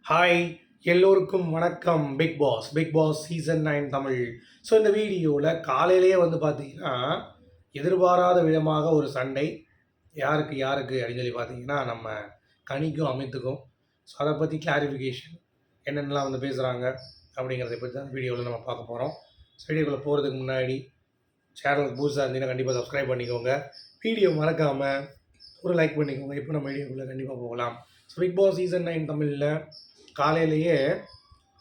Hi எல்லோருக்கும் வணக்கம். Bigg Boss season 9 Tamil. So இந்த வீடியோவில் காலையிலேயே வந்து பார்த்தீங்கன்னா எதிர்பாராத விதமாக ஒரு சண்டை யாருக்கு யாருக்கு அப்படின்னு சொல்லி பார்த்தீங்கன்னா நம்ம கனிக்கும் அமித்துக்கும். ஸோ அதை பற்றி கிளாரிஃபிகேஷன் என்னென்னலாம் வந்து பேசுகிறாங்க அப்படிங்கிறத பற்றி தான் வீடியோவில் நம்ம பார்க்க போகிறோம். ஸோ வீடியோக்குள்ளே போகிறதுக்கு முன்னாடி சேனலுக்கு புதுசாக இருந்தீங்கன்னா கண்டிப்பாக சப்ஸ்கிரைப் பண்ணிக்கோங்க. வீடியோ மறக்காமல் ஒரு லைக் பண்ணிக்கோங்க. இப்போ நம்ம வீடியோக்குள்ளே கண்டிப்பாக போகலாம். ஸோ பிக் பாஸ் சீசன் 9 தமிழில் காலையிலேயே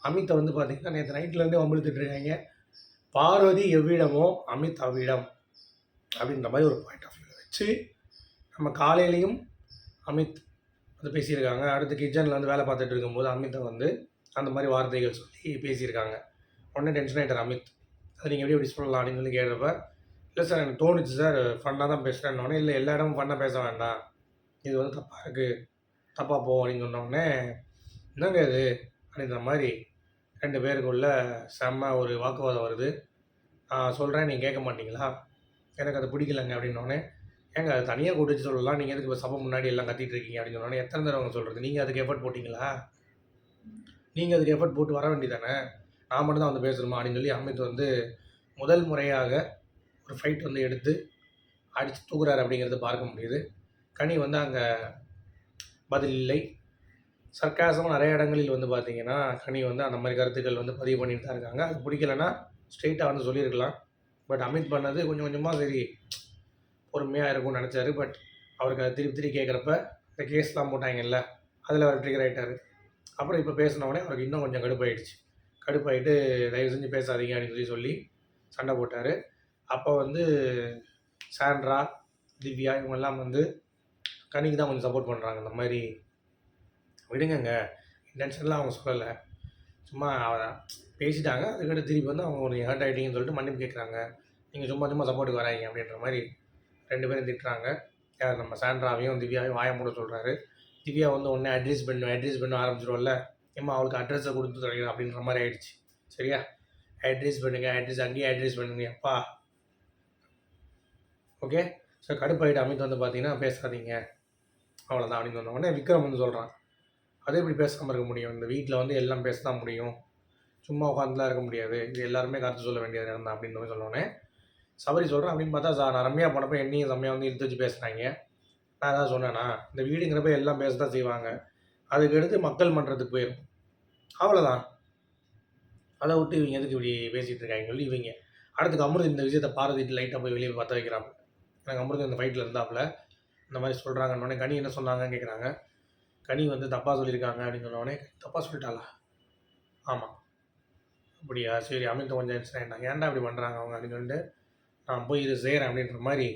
அமித்தை வந்து பார்த்திங்கன்னா நேற்று நைட்லேருந்தே வம்பிழுத்துட்ருக்காங்க. பார்வதி எவ்விடமோ அமித் அவ்விடம் அப்படின்ற மாதிரி ஒரு பாயிண்ட் ஆஃப் வியூ வச்சு நம்ம காலையிலையும் அமித் வந்து பேசியிருக்காங்க. அடுத்து கிச்சனில் வந்து வேலை பார்த்துட்டு இருக்கும்போது அமித்தை வந்து அந்த மாதிரி வார்த்தைகள் சொல்லி பேசியிருக்காங்க. உடனே டென்ஷன் ஆகிட்டார் அமித். அது நீங்கள் எப்படி சொல்லலாம் அப்படின்னு சொல்லி கேட்குறப்ப, இல்லை சார் எனக்கு தோணுச்சு சார், ஃபன்னாக தான் பேசுகிறேன்னொடனே, இல்லை எல்லா இடமும் ஃபன்னாக பேச வேண்டாம், இது வந்து தப்பாக இருக்குது, தப்பாக போகும் அப்படின்னு சொன்னோடனே, என்னங்க இது அப்படின்ற மாதிரி 2 பேருக்குள்ள செம்ம ஒரு வாக்குவாதம் வருது. நான் சொல்கிறேன் நீங்கள் கேட்க மாட்டீங்களா, எனக்கு அது பிடிக்கலங்க அப்படின்னோடனே, ஏங்க அது தனியாக கூட்டிச்சு சொல்லலாம், நீங்கள் எதுக்கு இப்போ சபை முன்னாடி எல்லாம் கத்திட்டு இருக்கீங்க அப்படின்னு சொன்னோடனே, எத்தனை தடவை சொல்கிறது, நீங்கள் அதுக்கு எஃபர்ட் போட்டிங்களா, நீங்கள் அதுக்கு எஃபர்ட் போட்டு வர வேண்டியதானே, நான் மட்டும் தான் வந்து பேசணுமா அப்படின்னு சொல்லி அமித் வந்து முதல் முறையாக ஒரு ஃபைட் வந்து எடுத்து அடித்து தூக்குறாரு அப்படிங்கிறது பார்க்க முடியுது. கனி வந்து அங்கே பதில் இல்லை. சர்க்காசமாக நிறைய இடங்களில் வந்து பார்த்திங்கன்னா கனி வந்து அந்த மாதிரி கருத்துக்கள் வந்து பதிவு பண்ணிட்டு தான் இருக்காங்க. அது பிடிக்கலன்னா ஸ்ட்ரெயிட்டாக வந்து சொல்லியிருக்கலாம். பட் அமித் பண்ணது கொஞ்சம் கொஞ்சமாக சரி பொறுமையாக இருக்கும்னு நினச்சாரு. பட் அவருக்கு அதை திருப்பி திருப்பி கேட்குறப்ப இந்த கேஸ்லாம் போட்டாங்கல்ல, அதில் அவர் ட்ரிகர் ஆகிட்டார். அப்புறம் இப்போ பேசினவுடனே அவருக்கு இன்னும் கொஞ்சம் கடுப்பாயிடுச்சு. கடுப்பாயிட்டு தயவு செஞ்சு பேசாதீங்க அப்படின்னு சொல்லி சண்டை போட்டார். அப்போ வந்து சாண்ட்ரா, திவ்யா இவங்கெல்லாம் வந்து கனிக்கு தான் கொஞ்சம் சப்போர்ட் பண்ணுறாங்க. இந்த மாதிரி விடுங்கங்க, இன்டென்ஷன்லாம் அவங்க சொல்லலை, சும்மா பேசிட்டாங்க, அதுக்கடுத்து திருப்பி வந்து அவங்க ஒரு ஹர்ட் ஆகிட்டீங்கன்னு சொல்லிட்டு மன்னிப்பு கேட்குறாங்க, நீங்கள் சும்மா சும்மா சப்போர்ட்டுக்கு வராங்க அப்படின்ற மாதிரி 2 பேரும் திட்டுறாங்க. யார் நம்ம சாண்ட்ராவையும் திவ்யாவையும் வாய மூட சொல்கிறாரு. திவ்யா வந்து உடனே அட்ரஸ் பண்ண ஆரம்பிச்சிடும்ல, ஏம்மா அவளுக்கு அட்ரஸை கொடுத்து தொலைகிறேன் அப்படின்ற மாதிரி ஆயிடுச்சு. சரியா, அட்ரஸ் அங்கேயே அட்ரஸ் பண்ணுங்க அப்பா. ஓகே. ஸோ கடுப்பாயிட்டு அமித் வந்து பார்த்தீங்கன்னா பேசாதீங்க அவ்வளோதான் அப்படின்னு சொன்ன உடனே விக்ரம் வந்து சொல்கிறான், அதே இப்படி பேசாமல் இருக்க முடியும், இந்த வீட்டில் வந்து எல்லாம் பேச தான் முடியும், சும்மா உட்காந்துலாம் இருக்க முடியாது, இது எல்லாருமே கருத்து சொல்ல வேண்டியது இடம் தான் அப்படின்னு சொன்னோடனே சபரி சொல்கிறேன் அப்படின்னு பார்த்தா நான் ரம்யா போனப்போ என்னையும் செம்மையாக வந்து இழுத்து வச்சு பேசுனாங்க. நான் அதான் சொன்னேன்னா இந்த வீடுங்கிறப்ப எல்லாம் பேச தான் செய்வாங்க, அதுக்கு எடுத்து மக்கள் மன்றத்துக்கு போயிடும், அவ்வளோதான். அதை விட்டு இவங்க எதுக்கு இப்படி பேசிகிட்டு இருக்காங்க சொல்லி இவங்க அடுத்துக்கு அமிர்த இந்த விஷயத்தை பார்வதிட்டு லைட்டாக போய் வெளியே பற்ற வைக்கிறாங்க. எனக்கு அமிர்தம் இந்த ஃபைட்டில் இருந்தாப்புல இந்த மாதிரி சொல்கிறாங்கன்னொடனே கனி என்ன சொன்னாங்கன்னு கேட்குறாங்க. கனி வந்து தப்பாக சொல்லியிருக்காங்க அப்படின்னு சொன்னோடனே, தப்பாக சொல்லிட்டாளா, ஆமாம் அப்படியா, சரி அமித் கொஞ்சம் ஆகிட்டாங்க, ஏன்டா இப்படி பண்ணுறாங்க அவங்க அப்படின்னு சொல்லிட்டு நான் போய் இது செய்கிறேன் அப்படின்ற மாதிரி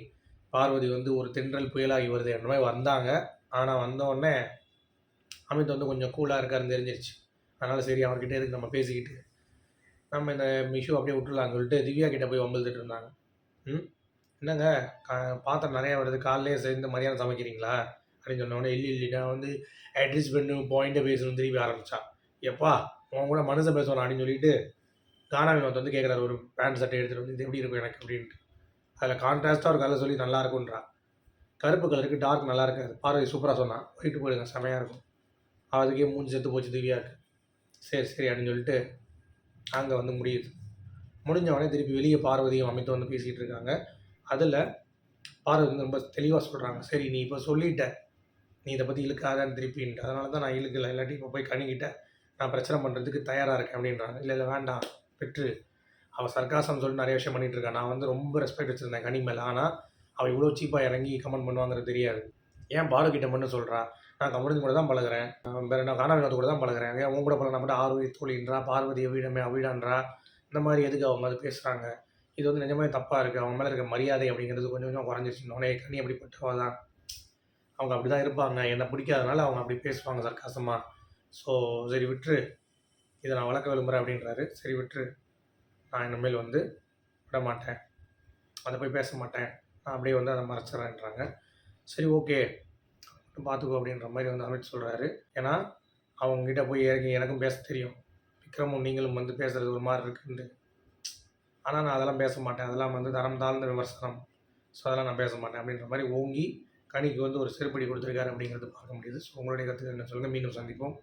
பார்வதி வந்து ஒரு தென்றல் புயலாகி வருது என்ற மாதிரி வந்தாங்க. ஆனால் வந்தோடனே அமித் வந்து கொஞ்சம் கூலாக இருக்காருன்னு தெரிஞ்சிருச்சு. அதனால் சரி அவர்கிட்ட எதுக்கு நம்ம பேசிக்கிட்டு நம்ம இந்த மிஷு அப்படியே விட்டுலான்னு சொல்லிட்டு திவ்யா கிட்டே போய் வம்பிழுத்துட்டு இருந்தாங்க. என்னங்க பாத்திரம் நிறையா வருது, காலையிலே சேர்ந்து மதியானம் சமைக்கிறீங்களா அப்படின்னு சொன்னோடனே, இல்லை நான் வந்து அட்ரஸ் பண்ணு பாயிண்ட்டை பேசணும் திருப்பி ஆரம்பித்தான். எப்பா உன் கூட மனுஷன் பேசணும் அப்படின்னு சொல்லிட்டு கானா வினோத் வந்து கேட்குறாரு, ஒரு பேண்ட் சட்டை எடுத்துகிட்டு வந்து இது எப்படி இருக்கும் எனக்கு அப்படின்ட்டு. அதில் கான்ட்ராஸ்ட்டாக ஒரு கலர் சொல்லி நல்லா இருக்குன்றான். கருப்பு கலருக்கு டார்க் நல்லா இருக்காது. பார்வதி சூப்பராக சொன்னான், ஒயிட்டு போடுங்க செமையாக இருக்கும். அதுக்கே மூஞ்சி செத்து போச்சு திவ்யாவுக்கு. சரி அப்படின்னு சொல்லிட்டு அங்கே வந்து முடியுது. முடிஞ்சவொடனே திருப்பி வெளியே பார்வதியும் அமித்தும் வந்து பேசிகிட்டு இருக்காங்க. அதில் பார்வதி வந்து ரொம்ப தெளிவாக சொல்கிறாங்க, சரி நீ இப்போ சொல்லிட்ட, நீ இதை பற்றி இழுக்காதான்னு திருப்பின்ட்டு, அதனால தான் நான் இழுக்கலை, இல்லாட்டி இப்போ போய் கனிக்கிட்ட நான் பிரச்சனை பண்ணுறதுக்கு தயாராக இருக்கேன் அப்படின்றாங்க. இல்லை வேண்டாம் பெற்று, அவள் சர்க்காசம் சொல்லிட்டு நிறைய விஷயம் பண்ணிகிட்டு இருக்கா. நான் வந்து ரொம்ப ரெஸ்பெக்ட் வச்சுருந்தேன் கனி மேலே, ஆனால் அவள் இவ்வளோ சீப்பாக இறங்கி கமெண்ட் பண்ணுவாங்கிறது தெரியாது. ஏன் பாலுக்கிட்ட மட்டும் சொல்கிறா, நான் கமருதி கூட தான் பழகிறேன், வேறு நான் கானா வினோத்து கூட தான் பழகிறேன், ஏன் உன் கூட பழகினா மட்டும் ஆர்வ தோழின்றா, பார்வதி எவ்விடமே அவ்விடான்றா, இந்த மாதிரி எதுக்கு அவங்க அது பேசுகிறாங்க, இது வந்து நிஜமே தப்பாக இருக்குது, அவங்க மேலே இருக்க மரியாதை அப்படிங்கிறது கொஞ்சம் கொஞ்சம் குறைஞ்சிருச்சுன்னொடனே கனி அப்படிப்பட்டவா தான், அவங்க அப்படி தான் இருப்பாங்க, என்னை பிடிக்காதனால அவங்க அப்படி பேசுவாங்க சர்க்காசமாக. ஸோ சரி விட்டுரு, இதை நான் வளர்க்க விரும்புகிறேன் அப்படின்றாரு. சரி விட்டுரு, நான் இனிமேல் வந்து விட மாட்டேன், அதை போய் பேச மாட்டேன், நான் அப்படியே வந்து அதை மறைச்சிட்றேன்றாங்க. சரி ஓகே பார்த்துக்கோ அப்படின்ற மாதிரி வந்து அமித் சொல்கிறாரு. ஏன்னா அவங்ககிட்ட போய் இறங்கி எனக்கும் பேச தெரியும், விக்ரமும் நீங்களும் வந்து பேசுகிறது ஒரு மாதிரி இருக்குன்னு, ஆனால் நான் அதெல்லாம் பேச மாட்டேன், அதெல்லாம் வந்து தரம் தாழ்ந்த விமர்சனம், ஸோ அதெல்லாம் நான் பேச மாட்டேன் அப்படின்ற மாதிரி ஓங்கி கனிக்கு வந்து ஒரு செருப்படி கொடுத்துருக்காரு அப்படிங்கிறது பார்க்க முடியுது. ஸோ உங்களுடைய கருத்துக்கள் என்ன சொல்லுங்கள், மீண்டும் சந்திப்போம்.